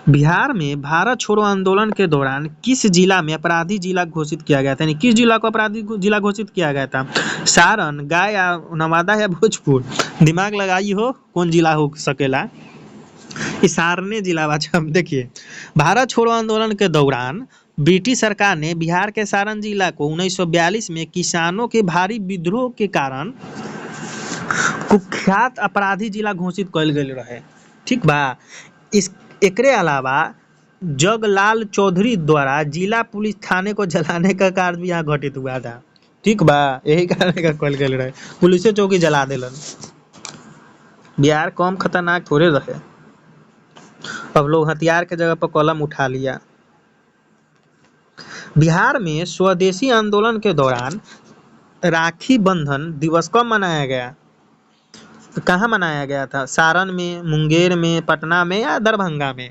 बिहार में भारत छोड़ो आंदोलन के दौरान किस जिला में अपराधी जिला घोषित किया गया था, यानी किस जिला को अपराधी जिला घोषित किया गया था? सारण, गया, नवादा या भोजपुर? दिमाग लगाई हो कौन जिला हो सकेला। सारने जिला बचा। देखिए, भारत छोड़ो आंदोलन के दौरान ब्रिटिश सरकार ने बिहार के सारण जिला को 1942 में किसानों के भारी विद्रोह के कारण कुख्यात अपराधी जिला घोषित कइल गइल रहे। ठीक बा। इस एकरे अलावा जगलाल चौधरी द्वारा जिला पुलिस थाने को जलाने का कार्य भी यहाँ घटित हुआ था। ठीक बा, यही कारण का कइल गइल रहे, पुलिस चौकी जला देलन। बिहार कम खतरनाक थोड़े रहे, अब लोग हथियार के जगह पर कलम उठा लिया। बिहार में स्वदेशी आंदोलन के दौरान राखी बंधन दिवस कब मनाया गया? कहाँ मनाया गया था? सारण में, मुंगेर में, पटना में या दरभंगा में?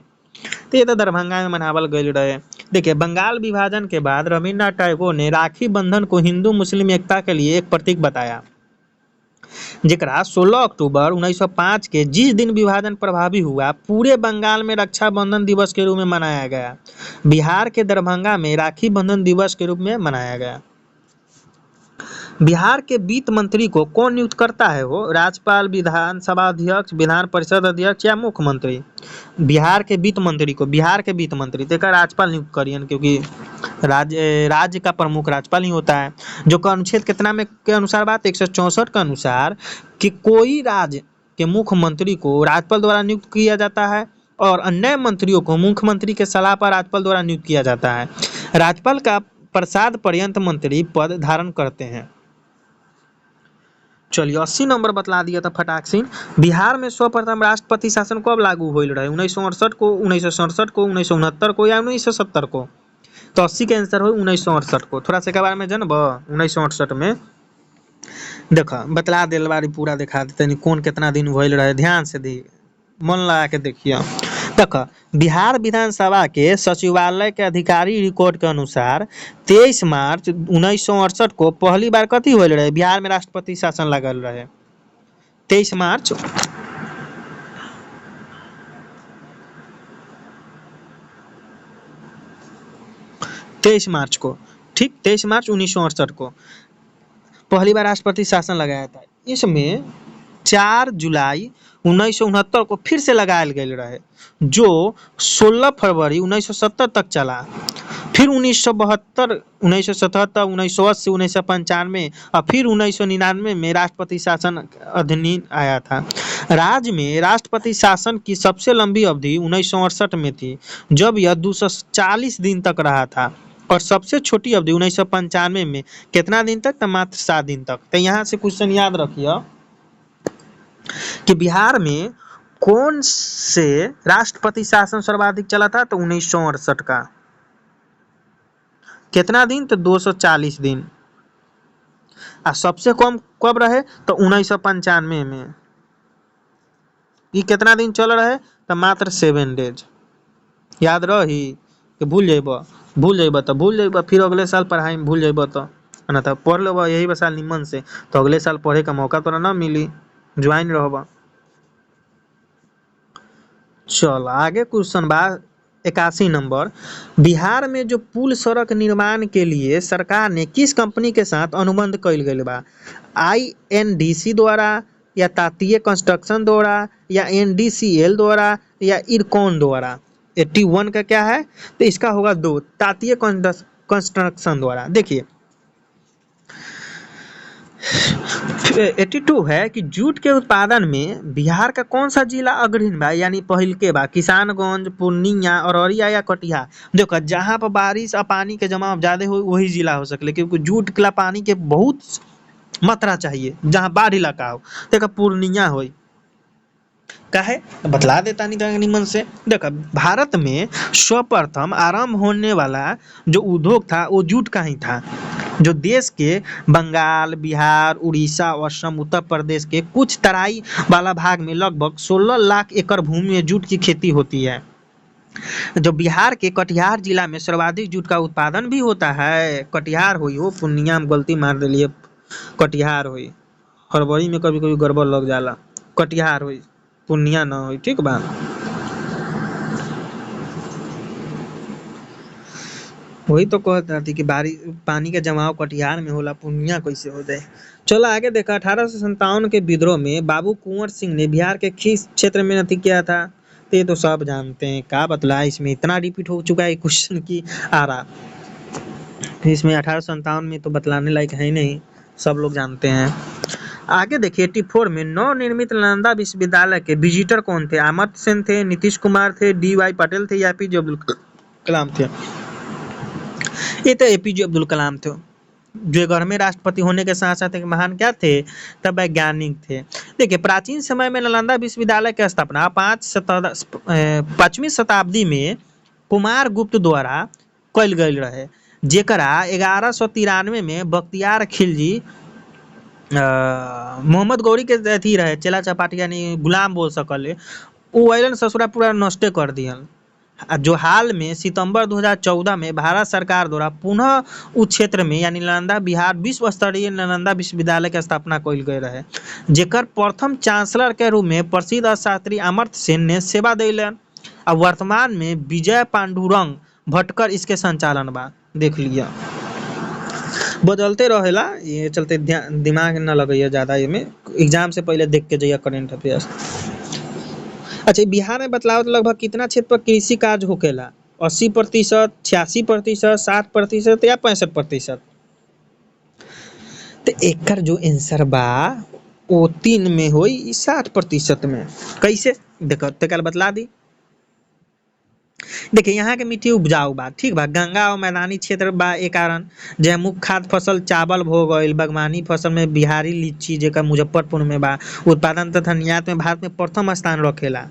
तो ये तो दरभंगा में मनावल गइल रहे। देखिए, बंगाल विभाजन के बाद रविन्द्रनाथ टैगोर ने राखी बंधन को हिंदू मुस्लिम एकता के लिए एक प्रतीक बताया, जेकरा 16 अक्टूबर 1905 के जिस दिन विभाजन प्रभावी हुआ, पूरे बंगाल में रक्षाबंधन दिवस के रूप में मनाया गया। बिहार के दरभंगा में राखी बंधन दिवस के रूप में मनाया गया। बिहार के वित्त मंत्री को कौन नियुक्त करता है? हो राज्यपाल, विधानसभा अध्यक्ष, विधान परिषद अध्यक्ष या मुख्यमंत्री? बिहार के वित्त मंत्री तो राज्यपाल नियुक्त करियन, क्योंकि राज्य का प्रमुख राज्यपाल ही होता है। जो का अनुच्छेद कितना में के अनुसार बात 164 के अनुसार कि कोई राज्य के मुख्यमंत्री को राज्यपाल द्वारा नियुक्त किया जाता है और अन्य मंत्रियों को मुख्यमंत्री के सलाह पर राज्यपाल द्वारा नियुक्त किया जाता है। राज्यपाल का प्रसाद पर्यंत मंत्री पद धारण करते हैं। चलिए 80 नंबर बतला दिया था फटाक से। बिहार में सर्वप्रथम राष्ट्रपति शासन कब लागू होल रहे? 1968 को, 1967 को, 1969 को या 1970 को? तो 80 के आंसर हो 1968 को। थोड़ा सा के बारे में जानब 1968 में देखा बतला दिल बारी पूरा दिखा देते कौन कितना दिन होल रहे, ध्यान से दी, मन लगा के देखिए। देखा, बिहार विधानसभा के सचिवालय के अधिकारी रिकॉर्ड के अनुसार 23 मार्च 1968 को पहली बार कथी होल रहे? बिहार में राष्ट्रपति शासन लागल रहे। 23 मार्च को, ठीक, 23 मार्च 1968 को पहली बार राष्ट्रपति शासन लगाया था। इसमें 4 जुलाई 1969 को फिर से लगाया गया रहे, जो 16 फरवरी 1970 तक चला। फिर 1972, 1977, 1980, 1995 और फिर 1999 में राष्ट्रपति शासन अधिनियम आया था। राज्य में राष्ट्रपति शासन की सबसे लंबी अवधि 1968 में थी, जब यह 240 दिन तक रहा था, और सबसे छोटी अवधि 1995 में कितना दिन तक? तो मात्र 7 दिन तक। तो यहाँ से क्वेश्चन याद रखिए कि बिहार में कौन से राष्ट्रपति शासन सर्वाधिक चला था? तो 1968 का। कितना दिन? तो 240 दिन। और सबसे कम कब रहे? तो 1995 में। ये कितना दिन चल रहे? तो मात्र 7 डेज। याद रही कि भूल जाइब तो भूल जाइब, फिर अगले साल पढ़ाई में भूल जाइब तो ना, तो पढ़ लेब यही साल निमन से, तो अगले साल पढ़े का मौका तोरा ना मिली, ज्वाइन रहब। चल आगे क्वेश्चन बा 81 नंबर। बिहार में जो पुल सड़क निर्माण के लिए सरकार ने किस कंपनी के साथ अनुबंध कइल गइल बा? INDC द्वारा या तातीय कंस्ट्रक्शन द्वारा या NDCL द्वारा या इरकॉन द्वारा? 81 का क्या है? तो इसका होगा 2, तातीय कंस्ट्रक्शन द्वारा। देखिए 82 है कि जूट के उत्पादन में बिहार का कौन सा जिला अग्रणी बा, यानी पहिल के बा? किसानगंज, पूर्णिया, अररिया या कटिहार? देखो, जहाँ पर बारिश और पानी के जमाव ज्यादा हो वही जिला हो सकले, क्योंकि जूट के पानी के बहुत मात्रा चाहिए, जहाँ बाढ़ इलाका हो। देखो पूर्णिया हो, काहे बतला देता नहीं निमन से। देखो, भारत में सर्वप्रथम आरंभ होने वाला जो उद्योग था वो जूट का ही था। जो देश के बंगाल, बिहार, उड़ीसा, असम, उत्तर प्रदेश के कुछ तराई वाला भाग में लगभग 16 लाख एकड़ भूमि में जूट की खेती होती है। जो बिहार के कटिहार जिला में सर्वाधिक जूट का उत्पादन भी होता है। कटिहार हुई हो, पूर्णिया में गलती मार दिलिए, कटिहार हुई, हड़बड़ी में कभी कभी गड़बड़ लग जाला, कटिहार हुई, पूर्णिया ना हुई, ठीक बा। वही तो कहत रहती कि बारिश पानी के जमाव कटिहार में होला, पूर्णिया कैसे हो जाए। चलो आगे देखा, 1857 के विद्रोह में बाबू कुंवर सिंह ने बिहार के किस क्षेत्र में नती किया था। तो ये तो सब जानते हैं, क्या बतला इसमें, इतना रिपीट हो चुका है क्वेश्चन की आ रहा। इसमें 1857 में तो बतलाने लायक है ही नहीं, सब लोग जानते हैं। आगे देखिए 84 में नवनिर्मित नालंदा विश्वविद्यालय के विजिटर कौन थे। अमर्त्य सेन थे, नीतीश कुमार थे, डी.वाई. पाटिल थे या एपीजे अब्दुल कलाम थे। ये तो एपीजे अब्दुल कलाम थे, जो घर में राष्ट्रपति होने के साथ साथ एक महान क्या थे, तब वैज्ञानिक थे। देखिए प्राचीन समय में नालंदा विश्वविद्यालय की स्थापना 5वीं शताब्दी में कुमार गुप्त द्वारा कल गई रहे, जेकरा 1193 में बख्तियार खिलजी मोहम्मद गौरी के अथी रहे, चेला चपाटी यानी गुलाम बोल सकले, उ अइलन ससुरा पूरा नष्टे कर दिहन। जो हाल में सितंबर 2014 में भारत सरकार द्वारा पुनः उस क्षेत्र में यानी नालंदा बिहार विश्व स्तरीय नालंदा विश्वविद्यालय के स्थापना कइल गए रहे, जेकर प्रथम चांसलर के रूप में प्रसिद्ध शास्त्री अमर्त्य सेन ने सेवा दिलन। और वर्तमान में विजय पांडुरंग भटकर इसके संचालन बा। देख लिया, बदलते रहेला, ये चलते दिमाग न लगइया ज्यादा, ये में एग्जाम से पहले देख के जाइए करेंट अफेयर्स। अच्छा, बिहार में बतलाओ तो लगभग कितना क्षेत्र पर कृषि कार्य होखेला। 80%, 86%, 60% या 65%। तो एकर जो आंसर बा वो 3 में होई, 60% में। कैसे देखो तेकर बतला दी। देखिए यहाँ के मिट्टी उपजाऊ बा, ठीक बा, गंगा और मैदानी क्षेत्र बा, ए कारण जे मुख्य खाद्य फसल चावल हो गईल, बागवानी फसल में बिहारी लीची जेकर मुजफ्फरपुर में बा, उत्पादन तथा निर्यात में भारत में प्रथम स्थान रखेला,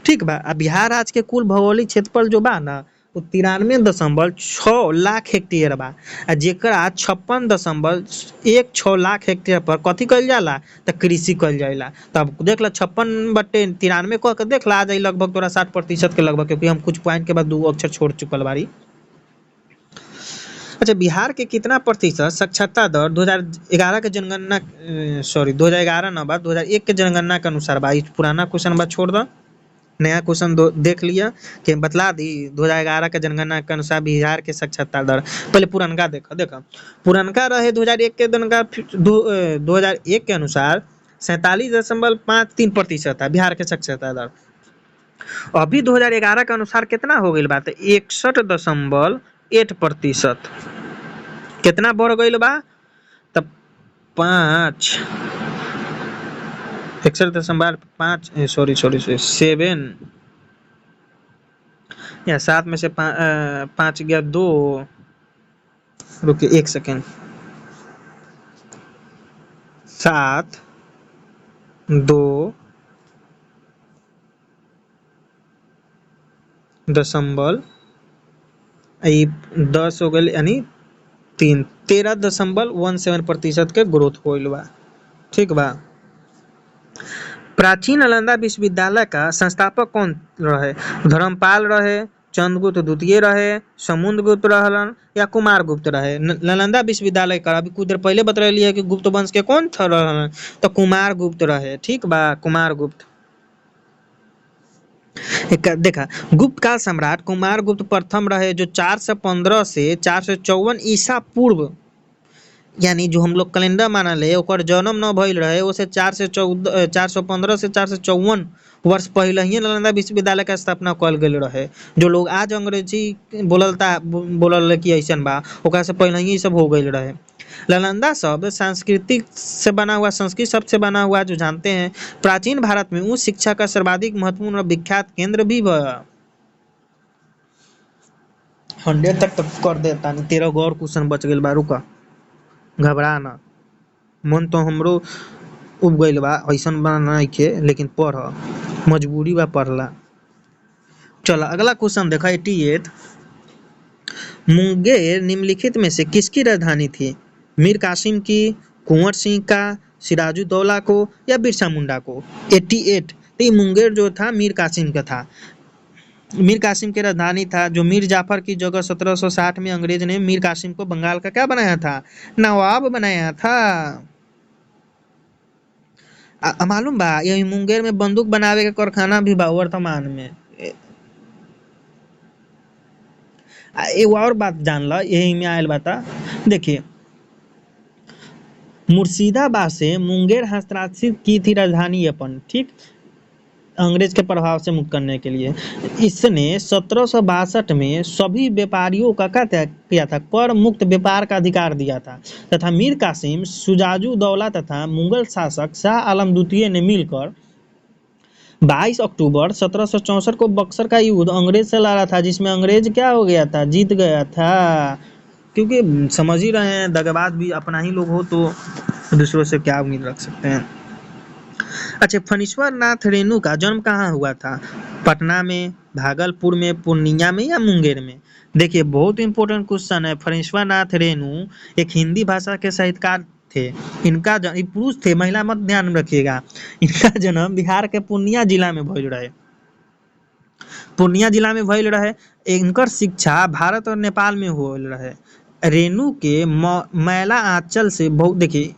ठीक बा। आ बिहार राज्य के कुल भौगोलिक क्षेत्रफल जो बा ना वो 93.6 लाख हेक्टेयर बा, आ जेकरा 56.16 लाख हेक्टेयर पर कथी कइल जाला, तो कृषि कइल जाला। तब देख ला 56/93 कह के देख ला, आ जाई लगभग तोरा 60% के लगभग, क्योंकि हम कुछ पॉइंट के बाद 2 अक्षर छोड़ चुकल बारी। अच्छा, बिहार के कितना प्रतिशत साक्षरता दर 2011 के जनगणना, सॉरी 2011 ना बा 2001 के जनगणना के अनुसार बा। पुराना क्वेश्चन बा छोड़ दो, नया क्वेश्चन देख लिया कि बतला दी 2011 के जनगणना के अनुसार बिहार के साक्षरता दर। पहले पुरनका देखा पुरनका रहे 2001 के जनगणना, 2001 के अनुसार 47.53% था बिहार के साक्षरता दर। अभी 2011 के अनुसार कितना हो गई बात, 61.8%। कितना बढ़ गई बा, तब 7 या 7 में से 5 गया 2, रुकिए 1 सेकेंड, 7, 2 दशमलव 10 हो गए, यानी 13.17% के ग्रोथ होइल बा, ठीक बा। प्राचीन नालंदा विश्वविद्यालय का संस्थापक कौन रहे। धर्मपाल रहे, चंद्रगुप्त द्वितीय रहे, समुद्रगुप्त रहलन या कुमारगुप्त रहे। नालंदा विश्वविद्यालय का अभी कुछ देर पहले बतैली है कि गुप्त वंश के कौन रहलन, तो कुमारगुप्त रहे, ठीक बा, कुमारगुप्त। देखा, गुप्त काल सम्राट कुमारगुप्त प्रथम रहे, जो 415 से 454 ईसा पूर्व, यानी जो हम लोग कैलेंडर मानल है ओकर जन्म न भइल रहे, उसे 415 से 454 वर्ष पहले ही नालंदा विश्वविद्यालय का स्थापना कल गई रहे। जो लोग आज अंग्रेजी बोलल कि ऐसन बा, ओकरा से पहले ही सब हो गई रहे। नालंदा शब्द संस्कृत से बना हुआ, जो जानते हैं प्राचीन भारत में उच्च शिक्षा का सर्वाधिक महत्वपूर्ण और विख्यात केंद्र भी बा। 100 तक कर देता, 13 गो और क्वेश्चन बच गए बा, रुका, घबरा ना, मन तो हमरो उब गइल बा, ऐसन बा नइखे, लेकिन पढ़, मजबूरी बा पढ़ला। चल अगला क्वेश्चन देखा 88। मुंगेर निम्नलिखित में से किसकी राजधानी थी? मीर कासिम की, कुंवर सिंह का, सिराजुद्दौला को या बिरसा मुंडा को? 88। तो ये मुंगेर जो था मीर कासिम का था। मीर कासिम की राजधानी था, जो मीर जाफर की जगह 1760 में अंग्रेज ने मीर कासिम को बंगाल का क्या बनाया था? नवाब बनाया था। मालूम बा यही मुंगेर में बंदूक बनावे के कारखाना भी बा वर्तमान में। एगो और बात जान ल यही में आयल बता। देखिए, मुर्शिदाबाद से मुंगेर हस्तांतरित की थी राजधानी अपन, ठीक, अंग्रेज के प्रभाव से मुक्त करने के लिए। इसने 1762 में सभी व्यापारियों का क्या किया था? कर मुक्त व्यापार का अधिकार दिया था तथा मीर कासिम, सुजाउद्दौला तथा मुगल शासक शाह आलम द्वितीय ने मिलकर 22 अक्टूबर 1764 को बक्सर का युद्ध अंग्रेज से लड़ा था, जिसमें अंग्रेज क्या हो गया था? जीत गया था। क्योंकि समझ ही रहे हैं, दगाबाज भी अपना ही लोग हो तो दूसरों से क्या उम्मीद रख सकते हैं। अच्छा, फणीश्वर नाथ रेणु का जन्म कहाँ हुआ था? पटना में, भागलपुर में, पूर्णिया में या मुंगेर में? देखिए, बहुत इंपॉर्टेंट क्वेश्चन है। फणीश्वर नाथ रेणु एक हिंदी भाषा के साहित्यकार थे। इनका पुरुष थे, महिला मत ध्यान रखिएगा। इनका जन्म बिहार के पूर्णिया जिला में भइल रहे। पूर्णिया जिला में भइल रहे। इनकर शिक्षा भारत और नेपाल में होल रहे। रेणु के मैला आंचल से बहुत, देखिए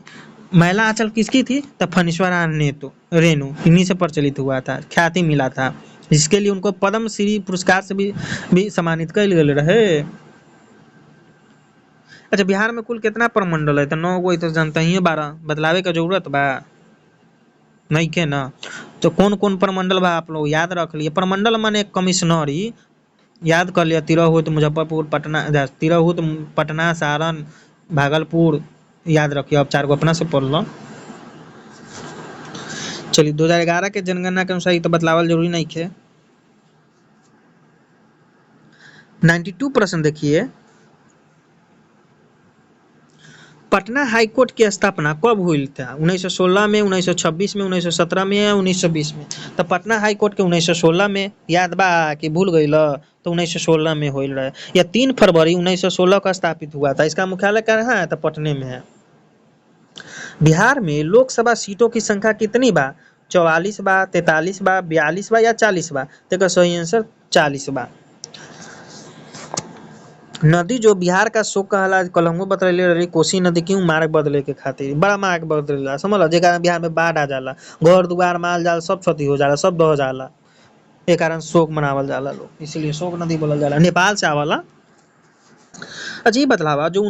मैला आंचल किसकी थी? तब फणीश्वर नेतु रेणु, इन्हीं से प्रचलित हुआ था, ख्याति मिला था, जिसके लिए उनको पद्म श्री पुरस्कार से भी सम्मानित कल गए रहे। अच्छा, बिहार में कुल कितना प्रमंडल है? तो 9 गो, तो जनता ही 12, बदलावे का जरूरत बा नहीं के ना? तो कौन कौन प्रमंडल बा आप लोग याद रख लिए। प्रमंडल माने कमिश्नरी याद कर लिया। तिरहुत मुजफ्फरपुर, पटना, तिरहुत पटना, सारण, भागलपुर याद रखिए। अब 4 गो अपना से पढ़ लो। चलिए, 2011 के जनगणना के अनुसार ये तो बतलावल जरूरी नहीं है। 92 प्रश्न देखिए, पटना हाईकोर्ट की स्थापना कब हुई था? 1916 में, 1926 में, 1917 में या 1920 में? तो पटना हाईकोर्ट के 1916 में। याद बा कि भूल गई ल? तो 1916 में हुई रहे। या 3 फरवरी 1916 का स्थापित हुआ था। इसका मुख्यालय कहाँ है? तो पटने में है। बिहार में लोकसभा सीटों की संख्या कितनी बा? 44 बा, 43 बा, 42 बा या 40 बा? देखो सही आंसर 40 बा। नदी जो बिहार का शोक कहला कलंगो बतले रही, कोसी नदी क्यों? मार्ग बदले के खातिर, बड़ा मार्ग बदलेला, समझ जेकरा बिहार में बाढ़ आ जाला, घर दुआर माल जाल सब क्षति हो जाला, सब दह जाला। ए कारण शोक मनावल जाला लोग, इसलिए शोक नदी बोलल जाला, नेपाल से आवला। अजीब बतलावा जो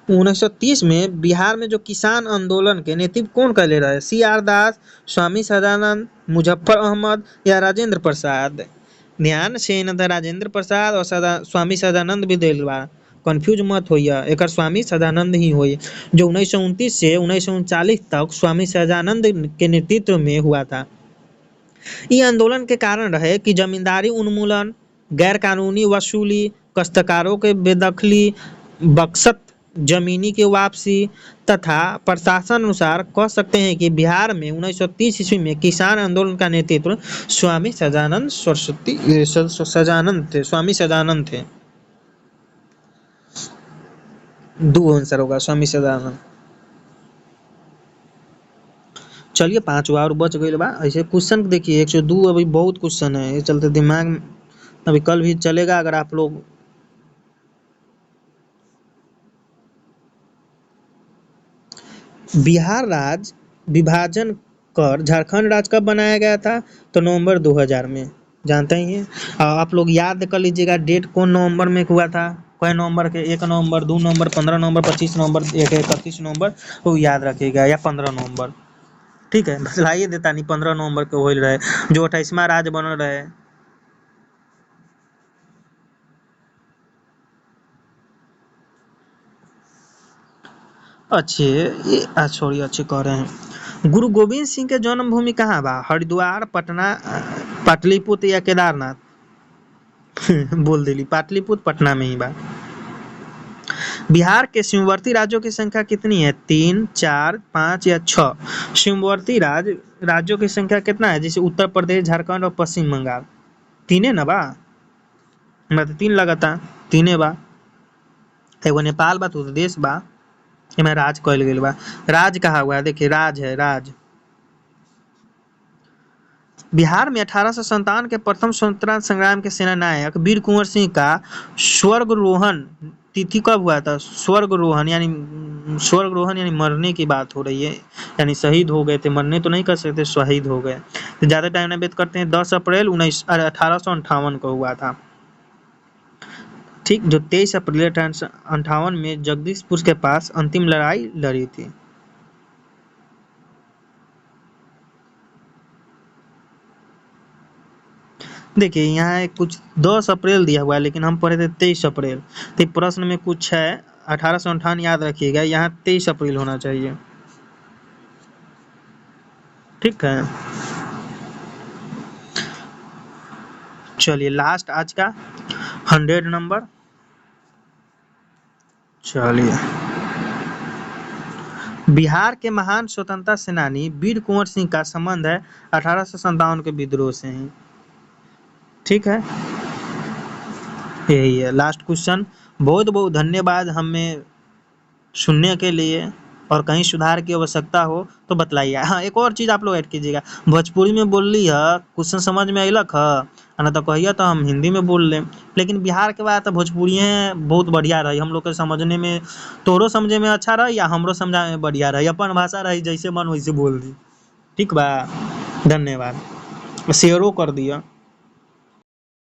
1930 में बिहार में जो किसान आंदोलन के नेतृत्व कौन कैले रहे? CR दास, स्वामी सदानंद, मुजफ्फर अहमद या राजेंद्र प्रसाद? ध्यान से न था, राजेंद्र प्रसाद और स्वामी सदानंद भी दिल बा, कंफ्यूज मत होइए, एक स्वामी सदानंद ही होई, जो 1929 से 1939 तक स्वामी सदानंद के नेतृत्व में हुआ था। ये आंदोलन के कारण रहे कि जमींदारी उन्मूलन, गैर कानूनी वसूली, काश्तकारों के बेदखली, बक्सत जमीनी की वापसी तथा प्रशासन अनुसार कह सकते हैं कि बिहार में 1930 ईस्वी में किसान आंदोलन का नेतृत्व स्वामी सदानंद स्वामी सदानंद थे। 2 आंसर होगा स्वामी सदानंद। चलिए 5 और बच गई बा। ऐसे क्वेश्चन देखिए 102 अभी बहुत क्वेश्चन है, ये चलते दिमाग अभी कल भी चलेगा अगर आप लोग। बिहार राज्य विभाजन कर झारखंड राज्य कब बनाया गया था? तो नवंबर 2000 में, जानते ही हैं। आप लोग याद कर लीजिएगा डेट कौन नवंबर में हुआ था। कई नवंबर के? 1 नवंबर, 2 नवंबर, 15 नवंबर, 25 नवंबर, 31 नवंबर, वो याद रखिएगा, या 15 नवंबर। ठीक है, बतलाइए देता नहीं 15 नवंबर को होल रहे, जो 28वां राज्य बनल रहे। अच्छे ये सॉरी अच्छे कह रहे हैं। गुरु गोविंद सिंह के जन्मभूमि कहाँ बा? हरिद्वार, पटना, पाटलिपुत्र या केदारनाथ? बोल दिली पाटलिपुत्र पटना में ही बा। बिहार के सीमावर्ती राज्यों की संख्या कितनी है? 3, 4, 5 या 6? सीमावर्ती राज्यों की संख्या कितना है? जैसे उत्तर प्रदेश, झारखंड और पश्चिम बंगाल, 3 ना बा। हमरा तो 3 लगता, 3 बा। एगो नेपाल बा तो देश बा, एमे राज कहल गइल बा। राज कहा हुआ है, देखिए राज है, राज। बिहार में 1857 के प्रथम स्वतंत्रता संग्राम के सेनानायक वीर कुंवर सिंह का स्वर्गरोहण तिथि कब हुआ था? स्वर्गरोहण यानी मरने की बात हो रही है, यानी शहीद हो गए थे, मरने तो नहीं कर सकते, शहीद हो गए। तो ज़्यादा टाइम ना व्यतीत करते हैं, 10 अप्रैल 1858 को हुआ था। ठीक, जो 23 अप्रैल 1858 में जगदीशपुर के पास अंतिम लड़ाई लड़ी थी। देखिए यहाँ एक कुछ 10 अप्रैल दिया हुआ है, लेकिन हम पढ़े थे 23 अप्रैल। तो प्रश्न में कुछ है 1858 याद रखिएगा, यहाँ 23 अप्रैल होना चाहिए। ठीक है, चलिए लास्ट आज का 100 नंबर। चलिए, बिहार के महान स्वतंत्रता सेनानी वीर कुंवर सिंह का संबंध है 1857 के विद्रोह से ही। ठीक है, यही है लास्ट क्वेश्चन। बहुत बहुत धन्यवाद हमें सुनने के लिए, और कहीं सुधार की आवश्यकता हो तो बतलाइए। हाँ, एक और चीज़ आप लोग ऐड कीजिएगा, भोजपुरी में बोल ली है क्वेश्चन समझ में अइलक है ना, तो कहिए तो हम हिंदी में बोल लें। लेकिन बिहार के बाद तो भोजपुरी बहुत बढ़िया रही हम लोग के समझने में, तोहरो समझे में अच्छा रही या हमरो समझा में बढ़िया रही। अपन भाषा रही, जैसे मन वैसे बोल दी। ठीक बा, धन्यवाद। शेयरो कर दिया।